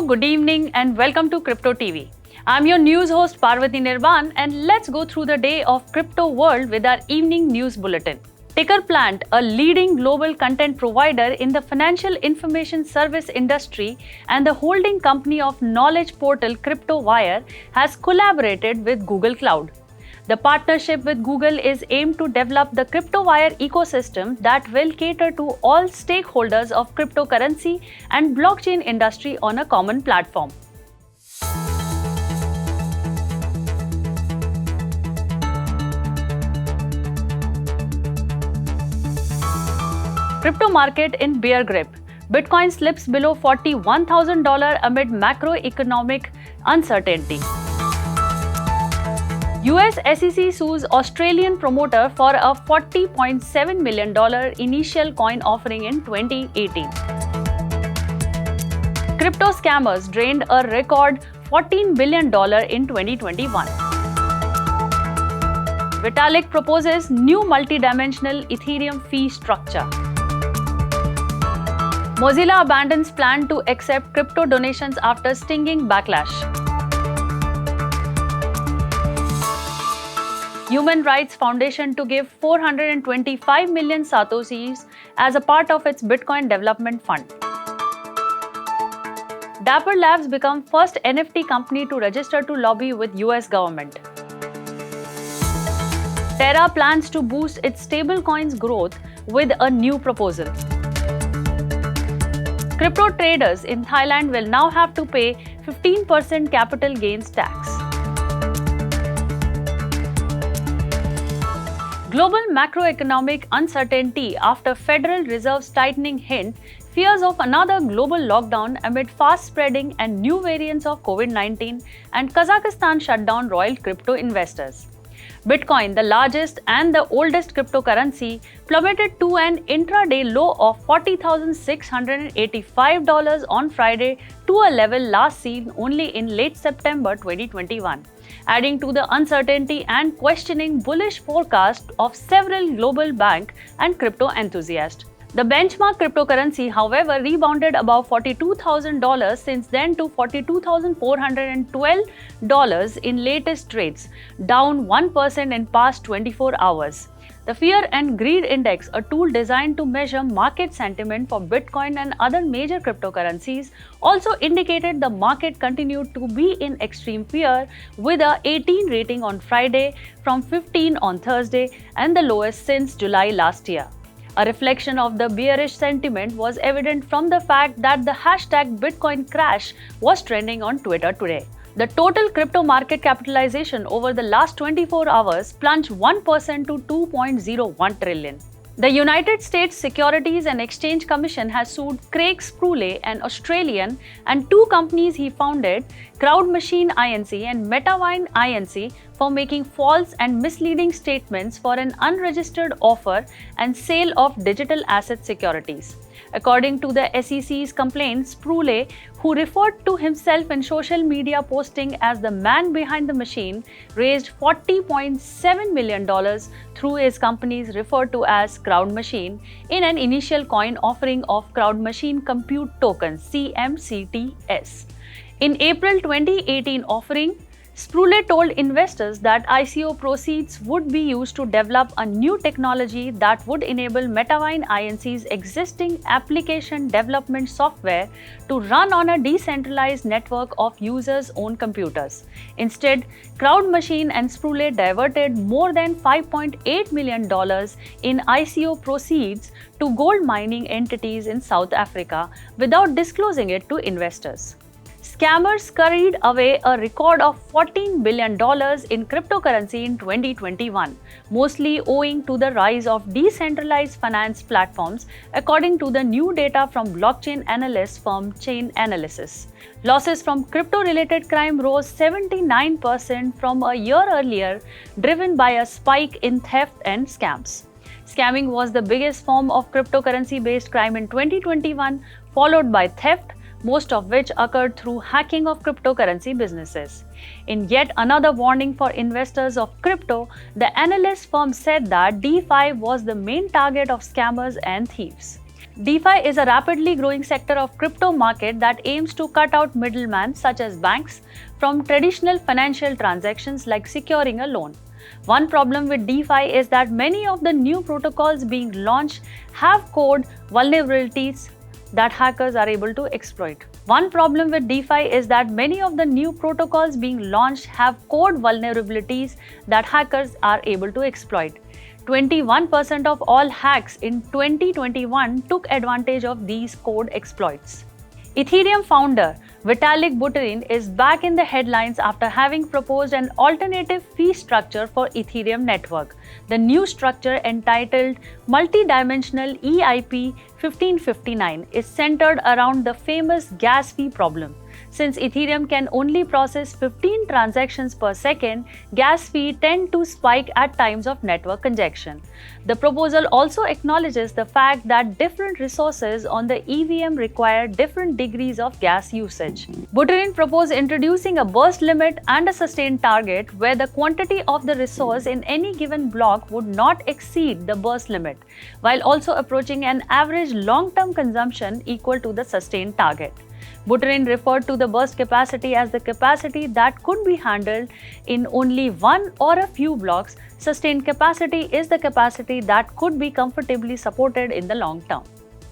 good evening and welcome to Crypto TV. I'm your news host Parvati Nirvan and let's go through the day of crypto world with our evening news bulletin. Ticker Plant, a leading global content provider in the financial information service industry and the holding company of knowledge portal CryptoWire, has collaborated with Google Cloud. The partnership with Google is aimed to develop the CryptoWire ecosystem that will cater to all stakeholders of cryptocurrency and blockchain industry on a common platform. Crypto market in bear grip. Bitcoin slips below $41,000 amid macroeconomic uncertainty. US SEC sues Australian promoter for a $40.7 million initial coin offering in 2018. Crypto scammers drained a record $14 billion in 2021. Vitalik proposes new multidimensional Ethereum fee structure. Mozilla abandons plan to accept crypto donations after stinging backlash. Human Rights Foundation to give 425 million satoshis as a part of its Bitcoin development fund. Dapper Labs become first NFT company to register to lobby with US government. Terra plans to boost its stablecoins growth with a new proposal. Crypto traders in Thailand will now have to pay 15% capital gains tax. Global macroeconomic uncertainty after Federal Reserve's tightening hint, fears of another global lockdown amid fast spreading and new variants of COVID-19, and Kazakhstan shut down royal crypto investors. Bitcoin, the largest and the oldest cryptocurrency, plummeted to an intraday low of $40,685 on Friday to a level last seen only in late September 2021, adding to the uncertainty and questioning bullish forecast of several global bank and crypto enthusiasts. The benchmark cryptocurrency, however, rebounded above $42,000 since then to $42,412 in latest trades, down 1% in past 24 hours. The Fear and Greed Index, a tool designed to measure market sentiment for Bitcoin and other major cryptocurrencies, also indicated the market continued to be in extreme fear with a 18 rating on Friday from 15 on Thursday and the lowest since July last year. A reflection of the bearish sentiment was evident from the fact that the hashtag Bitcoin crash was trending on Twitter today. The total crypto market capitalization over the last 24 hours plunged 1% to $2.01 trillion. The United States Securities and Exchange Commission has sued Craig Sprule, an Australian, and two companies he founded, Crowd Machine Inc. and Metavine Inc., for making false and misleading statements for an unregistered offer and sale of digital asset securities. According to the SEC's complaint, Sprule, who referred to himself in social media posting as the man behind the machine, raised $40.7 million through his companies referred to as Crowd Machine in an initial coin offering of Crowd Machine Compute Token (CMCTS). In April 2018 offering, Sprule told investors that ICO proceeds would be used to develop a new technology that would enable Metavine Inc's existing application development software to run on a decentralized network of users' own computers. Instead, Crowd Machine and Sprule diverted more than $5.8 million in ICO proceeds to gold mining entities in South Africa without disclosing it to investors. Scammers scurried away a record of $14 billion in cryptocurrency in 2021, mostly owing to the rise of decentralized finance platforms, according to the new data from blockchain analyst firm Chainalysis. Losses from crypto-related crime rose 79% from a year earlier, driven by a spike in theft and scams. Scamming was the biggest form of cryptocurrency-based crime in 2021, followed by theft, most of which occurred through hacking of cryptocurrency businesses. In yet another warning for investors of crypto, the analyst firm said that DeFi was the main target of scammers and thieves. DeFi is a rapidly growing sector of crypto market that aims to cut out middlemen such as banks from traditional financial transactions like securing a loan. One problem with DeFi is that many of the new protocols being launched have code vulnerabilities that hackers are able to exploit. One problem with DeFi is that many of the new protocols being launched have code vulnerabilities that hackers are able to exploit. 21% of all hacks in 2021 took advantage of these code exploits. Ethereum founder Vitalik Buterin is back in the headlines after having proposed an alternative fee structure for Ethereum network. The new structure, entitled Multidimensional EIP 1559, is centered around the famous gas fee problem. Since Ethereum can only process 15 transactions per second, gas fees tend to spike at times of network congestion. The proposal also acknowledges the fact that different resources on the EVM require different degrees of gas usage. Buterin proposed introducing a burst limit and a sustained target where the quantity of the resource in any given block would not exceed the burst limit, while also approaching an average long-term consumption equal to the sustained target. Buterin referred to the burst capacity as the capacity that could be handled in only one or a few blocks. Sustained capacity is the capacity that could be comfortably supported in the long term.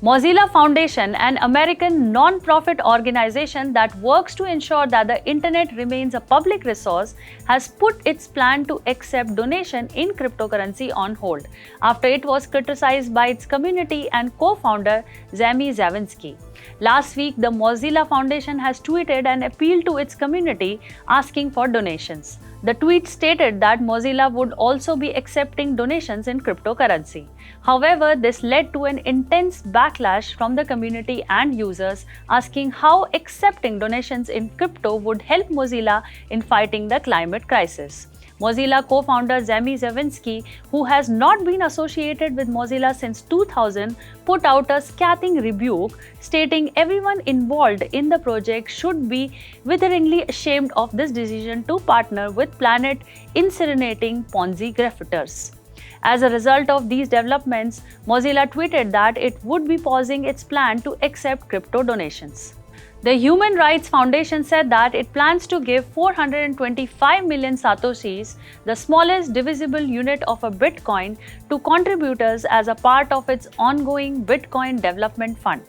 Mozilla Foundation, an American non-profit organization that works to ensure that the internet remains a public resource, has put its plan to accept donation in cryptocurrency on hold after it was criticized by its community and co-founder Zemi Zavinsky. Last week, the Mozilla Foundation has tweeted an appeal to its community asking for donations. The tweet stated that Mozilla would also be accepting donations in cryptocurrency. However, this led to an intense backlash from the community and users asking how accepting donations in crypto would help Mozilla in fighting the climate crisis. Mozilla co-founder Zemi Zavinsky, who has not been associated with Mozilla since 2000, put out a scathing rebuke stating everyone involved in the project should be witheringly ashamed of this decision to partner with planet incinerating Ponzi grafters. As a result of these developments, Mozilla tweeted that it would be pausing its plan to accept crypto donations. The Human Rights Foundation said that it plans to give 425 million satoshis, the smallest divisible unit of a Bitcoin, to contributors as a part of its ongoing Bitcoin Development Fund.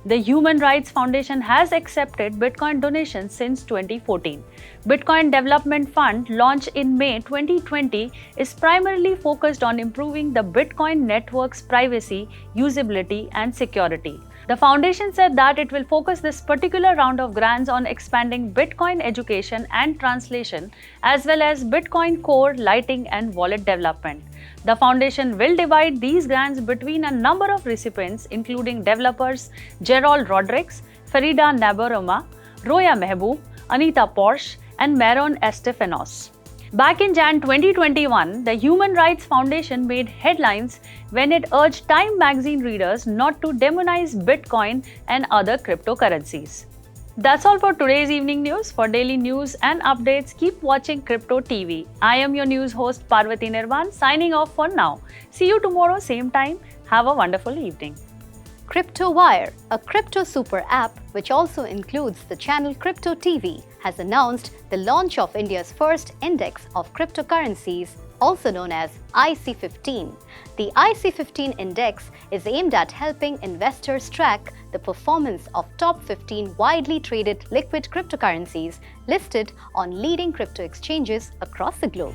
The Human Rights Foundation has accepted Bitcoin donations since 2014. Bitcoin Development Fund, launched in May 2020, is primarily focused on improving the Bitcoin network's privacy, usability, and security. The foundation said that it will focus this particular round of grants on expanding Bitcoin education and translation, as well as Bitcoin core, lighting, and wallet development. The foundation will divide these grants between a number of recipients, including developers Gerald Rodrigues, Farida Nabaroma, Roya Mehboob, Anita Porsche, and Maron Estefanos. Back in Jan 2021, the Human Rights Foundation made headlines when it urged Time magazine readers not to demonize Bitcoin and other cryptocurrencies. That's all for today's evening news. For daily news and updates, keep watching Crypto TV. I am your news host Parvati Nirvan, signing off for now. See you tomorrow, same time. Have a wonderful evening. CryptoWire, a crypto super app which also includes the channel Crypto TV, has announced the launch of India's first index of cryptocurrencies, also known as IC15. The IC15 index is aimed at helping investors track the performance of top 15 widely traded liquid cryptocurrencies listed on leading crypto exchanges across the globe.